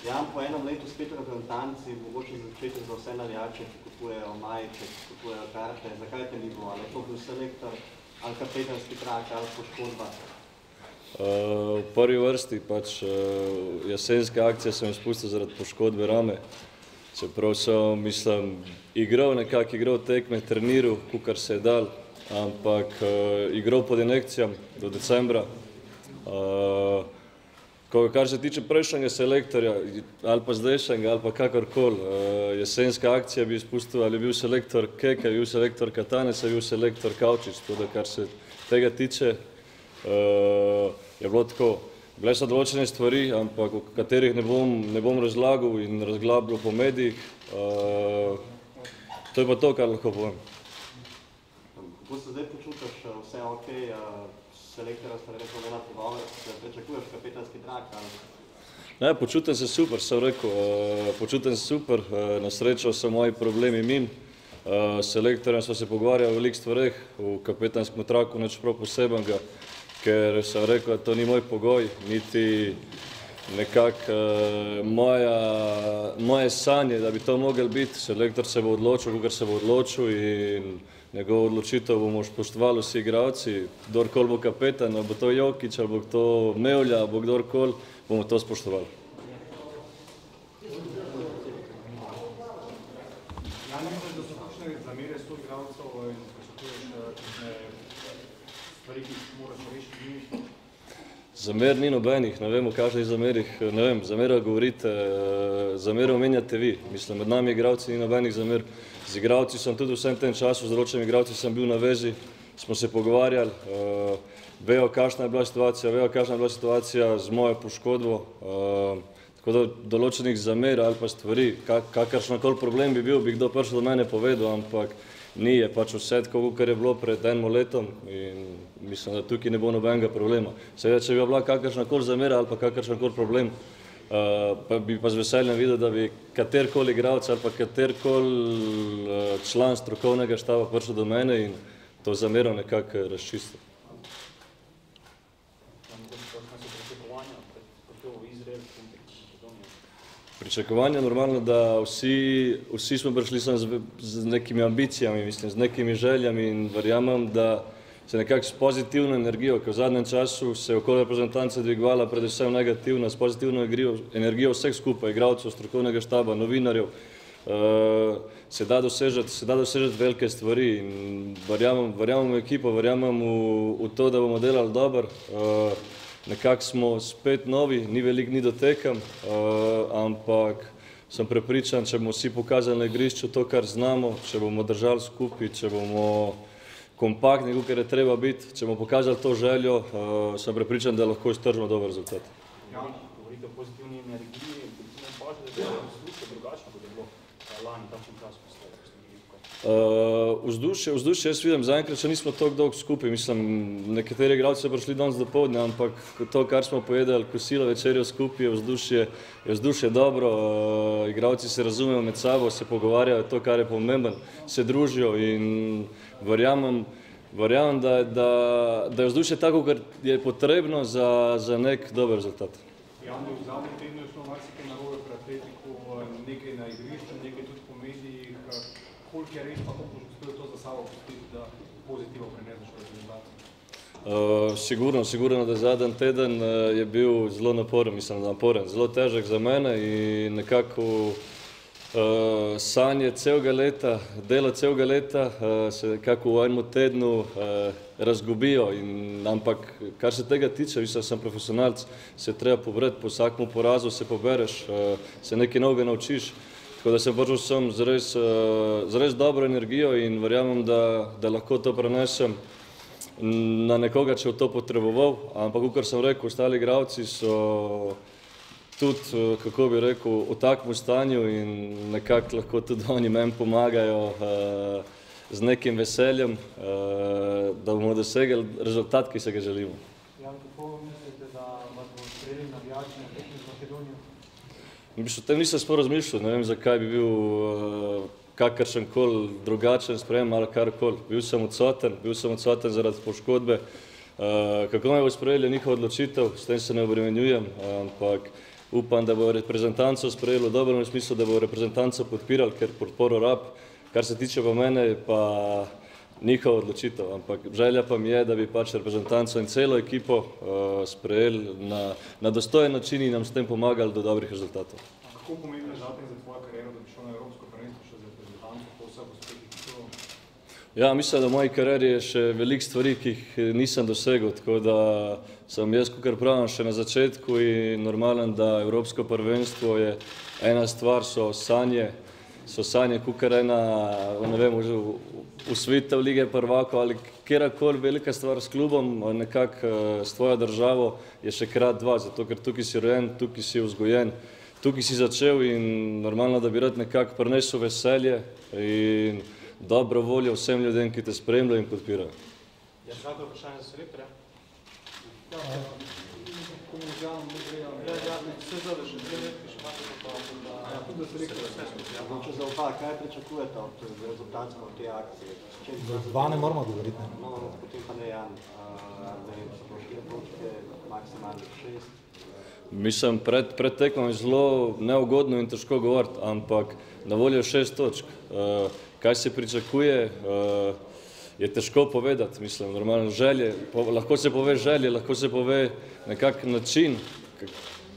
Jan, po enem letu spet reprezentanci, mogoče začeti za vse navijače, ki kupujejo majice, ki kupujejo karte, zakaj te ni bilo? Ali je to bil selektor, ali kapetanski trak, ali poškodba? V prvi vrsti pač jesenska akcija sem spustil zaradi poškodbe rame. Čeprav sem, mislim, igral tekme, treniral, kukar se je dal, ampak igral pod injekcijam do decembra. Kar se tiče prejšnjega selektorja, ali pa zdajšnjega, ali pa kakorkoli, jesenska akcija bi spustil, ali je bil selektor Keke, je bil selektor Katanec, je bil selektor Kavčič, tudi kar se tega tiče, je bilo tako. Bile so določene stvari, ampak o katerih ne bom razlagal in razglabljal po medijih. To je pa to, kar lahko povem. Kako se zdaj počutiš, vse ok, selektora ste rekel, da na pogovor, pričakuješ kapetanski trak? Ne, počutim se super, sem rekel. Počutim se super, na srečo so moji problemi mimo. Selektorjem smo se pogovarjali o veliko stvareh, v kapetanskem traku nič prav posebenega, ker sem rekel, da to ni moj pogoj, niti nekako moje sanje, da bi to mogel biti. Selektor se bo odločil, kakor se bo odločil in njegovo odločitev bomo spoštovali vsi igralci. Kdorkoli bo kapetan, ali bo to Jokić, ali bo to Mevlja, ali bo kdorkoli, bomo to spoštovali. Ja, ne misliš, da so kakšne zamere s to igralcev in pričakuješ kakšne stvari, ki jih moraš rešiti njih? Zamer ni nobenih, ne vem o kakšnih zamerih, ne vem, zamera govorite, zamera omenjate vi. Mislim, med nami igralci ni nobenih zamer. Z igralci sem tudi vsem tem času, z določenimi igralci sem bil na vezi, smo se pogovarjali, vejo, kakšna je bila situacija z mojo poškodbo, tako da določenih zamer ali pa stvari, kakršnakoli problem bi bil, bi kdo prišel do mene povedal, ampak ni, je pač vse tako, kar je bilo pred enim letom in mislim, da tukaj ne bo nobenega problema. Seveda, če bi bila kakršnakoli zamera ali pa kakršnakoli problem, pa bi pa z veseljem videl, da bi katerikoli igralec ali pa katerikoli član strokovnega štaba prišel do mene in to zamero nekako razčistil. Pričakovanja normalno, da vsi smo prišli z nekimi ambicijami, mislim, z nekimi željami in verjamem, da se nekako s pozitivno energijo, ker v zadnjem času se je okoli reprezentance dvigovala predvsem negativna, s pozitivno energijo vseh skupaj, igralcev, strokovnega štaba, novinarjev, se da dosežeti velike stvari in verjamem v ekipo, verjamem v to, da bomo delali dobro. Nekako smo spet novi, ni veliko ni dotekam, ampak sem prepričan, če bomo vsi pokazali na igrišču to, kar znamo, če bomo držali skupaj, če bomo kompaktni, kakor je treba biti, če bomo pokazali to željo, sem prepričan, da lahko iztržimo dober rezultat. Ja, govorite o pozitivni energiji, predvsem pa, da je vzdušje drugačno, kot je bilo lani, takšen čas postoje. Vzdušje, jaz vidim, zaenkrat še nismo toliko dolgo skupaj, mislim, nekateri igralci so prišli danes dopoldne, ampak to, kar smo pojedali, kosilo, večerjo skupaj, je vzdušje dobro, igralci se razumejo med sabo, se pogovarjajo, to, kar je pomembno, se družijo in verjamem, da je vzdušje tako, kar je potrebno za nek dober rezultat. Javno, v zadnjem tednu je šlo marsikaj narobe pri Atletiku, nekaj na igrišču, nekaj tudi po medijih. Koliko je res pa kako uspel to za sabo pustiti, da pozitivno preneseš rezultat? Sigurno, da zadnji teden je bil zelo naporen, zelo težek za mene in nekako sanje celega leta, delo celega leta se nekako v enem tednu razgubijo, ampak kar se tega tiče, mislim, sem profesionalc, se treba pobrati, po vsakem porazu se pobereš, se nekaj novega naučiš, tako da sem prišel sem z res dobro energijo in verjamem, da lahko to prenesem na nekoga, če bo to potreboval, ampak kakor sem rekel, ostali igralci so tudi, kako bi rekel, v takem stanju in nekako lahko tudi oni meni pomagajo z nekim veseljem, da bomo dosegli rezultat, ki se ga želimo. Jan, kako mislite, da vas bo sprejeli navijači na tekmi z Makedonijo? O tem nisem sploh razmišljal, ne vem, zakaj bi bil kakršenkoli drugačen sprejem ali karkoli. Bil sem odsoten zaradi poškodbe. Kako me bo sprejeli njihova odločitev, s tem se ne obremenjujem, ampak upam, da bo reprezentanco sprejelo v dobrem smislu, da bo reprezentanco podpiral, ker podporo rab. Kar se tiče pa mene, pa njihova odločitev, ampak želja pa mi je, da bi pač reprezentanco in celo ekipo sprejeli na dostojen način in nam s tem pomagali do dobrih rezultatov. Kako pomembno je zate za tvojo kariero, da bi šel na Evropsko prvenstvo še za reprezentanco po vseh uspehih? Ja, mislim, da v moji karieri je še veliko stvari, ki jih nisem dosegel, tako da sem jaz, kakor pravim, še na začetku in normalen, da Evropsko prvenstvo je ena stvar, so sanje, kakor ena, ne vem, osvojitev lige prvakov ali kjerkoli velika stvar s klubom, nekako s tvojo državo je še krat dva, zato ker tukaj si rojen, tukaj si vzgojen, tukaj si začel in normalno, da bi rad nekako prinesel veselje in dobro voljo vsem ljudem, ki te spremljajo in podpirajo. Je še kakšno vprašanje za selektorja? Če za oba, kaj pričakujete od rezultatov od te akcije? Za dva ne moramo govoriti. No, potem pa ne Jan, da je so 4 točke, maksimalno 6. Mislim, pred tekmom je zelo neugodno in težko govoriti, ampak na voljo 6 točk. Kaj se pričakuje, je težko povedati, mislim, normalno želje, lahko se pove želje, lahko se pove nekak način,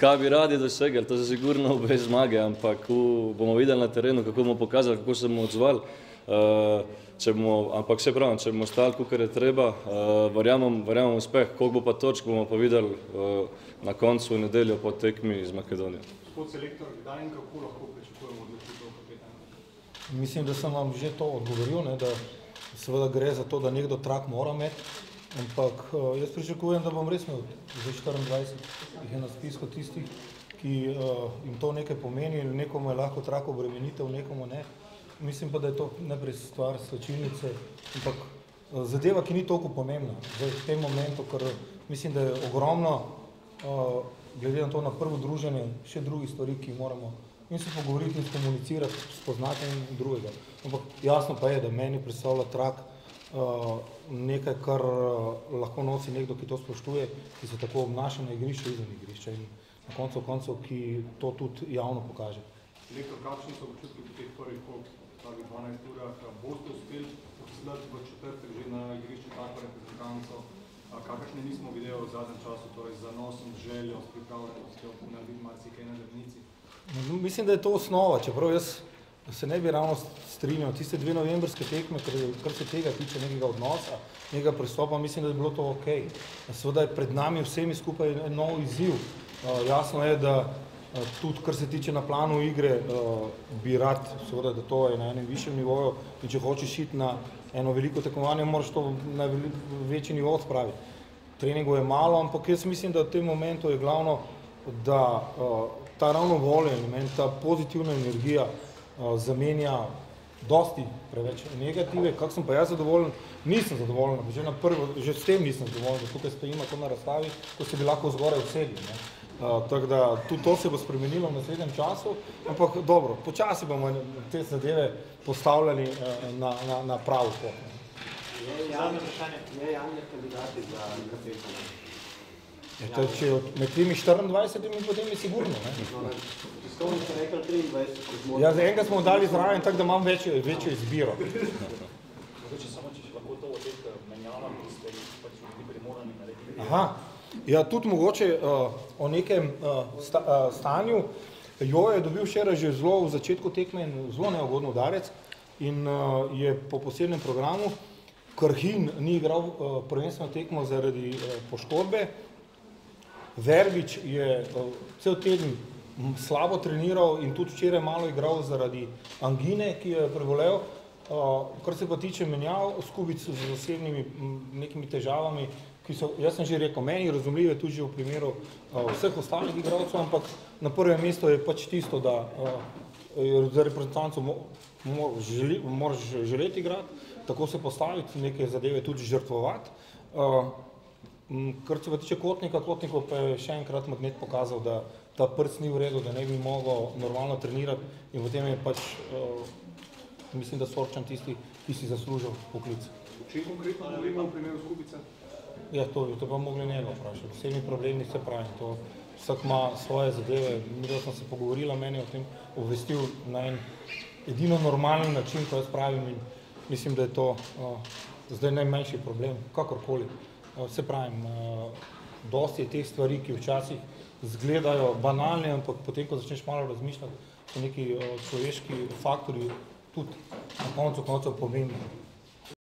kaj bi radi dosegli, to je sigurno obe zmage, ampak bomo videli na terenu, kako bomo pokazali, kako se bomo odzvali, ampak se pravim, če bomo ostali, kakor je treba, verjamem uspeh, koliko bo pa točk, bomo pa videli na koncu v nedeljo po tekmi z Makedonijo. Gospod selektor, kdaj in kako lahko pričakujemo odločitev kapetana? Mislim, da sem vam že to odgovoril, da seveda gre za to, da nekdo trak mora imeti, ampak jaz pričakujem, da bom res imel za 24, jih je na spisku tistih, ki jim to nekaj pomeni, nekomu je lahko trak obremenitev, nekomu ne. Mislim pa, da je to najprej stvar slačilnice, ampak zadeva, ki ni toliko pomembna v tem momentu, ker mislim, da je ogromno, glede na to na prvo druženje, še drugih stvari, ki moramo in se pogovoriti in skomunicirati, spoznati in drugega. Ampak jasno pa je, da meni predstavlja trak nekaj, kar lahko nosi nekdo, ki to spoštuje, ki se tako obnaša na igrišču, izven igrišča in na koncu koncev, ki to tudi javno pokaže. Lektor, kakšni so občutki po teh prvih 12 urah? Boste uspeli poslati v četrtek že na igrišču tako reprezentanco? Kakšne nismo videli v zadnjem času, torej z zanosom, z željo, s pripravljenostjo narediti marsikaj na drvnici? Mislim, da je to osnova, čeprav jaz se ne bi ravno strinjal. Tiste 2 novembrske tekme, kar se tega tiče nekega odnosa, nekega pristopa, mislim, da je bilo to ok. Seveda je pred nami vsemi skupaj nov izziv. Jasno je, da tudi kar se tiče na planu igre, bi rad, seveda, da to je na enem višjem nivoju in če hočeš iti na eno veliko tekmovanje, moraš to na večji nivo spraviti. Treningov je malo, ampak jaz mislim, da v tem momentu je glavno, da ta ravno volja in ta pozitivna energija zamenja dosti preveč negative. Kako sem pa jaz zadovoljen? Nisem zadovoljen, že s tem nisem zadovoljen, da tukaj stojimo kot na razstavi, ko se bi lahko zgoraj usedli. Tako da tudi to se bo spremenilo v naslednjem času, ampak dobro, počasi bomo te zadeve postavljali na pravo pot. Je Jan kandidati za kapetana? Če med temi 24 potem je sigurno. Tiskovni ste rekli 23. Ja, za enega smo dali zraven, tako da imam večjo izbiro. Mogoče samo, če lahko to o teh menjavah, ki ste jih pač bili primorani narediti. Aha, ja, tudi mogoče o nekem stanju. Jojo je dobil včeraj že zelo v začetku tekme zelo neugoden udarec in je po posebnem programu. Krhin ni igral prvenstveno tekmo zaradi poškodbe. Verbič je cel teden slabo treniral in tudi včeraj malo igral zaradi angine, ki jo je prebolel. Kar se pa tiče menjav, Skubic z osebnimi nekimi težavami, ki so, jaz sem že rekel, meni razumljive tudi že v primeru vseh ostalih igralcev, ampak na prvem mestu je pač tisto, da za reprezentanco moraš želeti igrati, tako se postaviti, neke zadeve tudi žrtvovati. Kar se pa tiče Kotnikov pa je še enkrat Magnet pokazal, da ta prst ni v redu, da ne bi mogel normalno trenirati in potem je pač, mislim, da Sorčan tisti, ki si zaslužil poklic. Če konkretno govorimo v primeru Skubice? Ja, to pa mogli njega vprašati. Vsemi problemi se pravi, to vsak ima svoje zadeve, mi smo se pogovorili, meni o tem obvestil na en edino normalen način, ko jaz pravim in mislim, da je to zdaj najmanjši problem, kakorkoli. Se pravim, dosti je teh stvari, ki včasih izgledajo banalne, ampak potem, ko začneš malo razmišljati, so neki človeški faktorji tudi na koncu pomembni.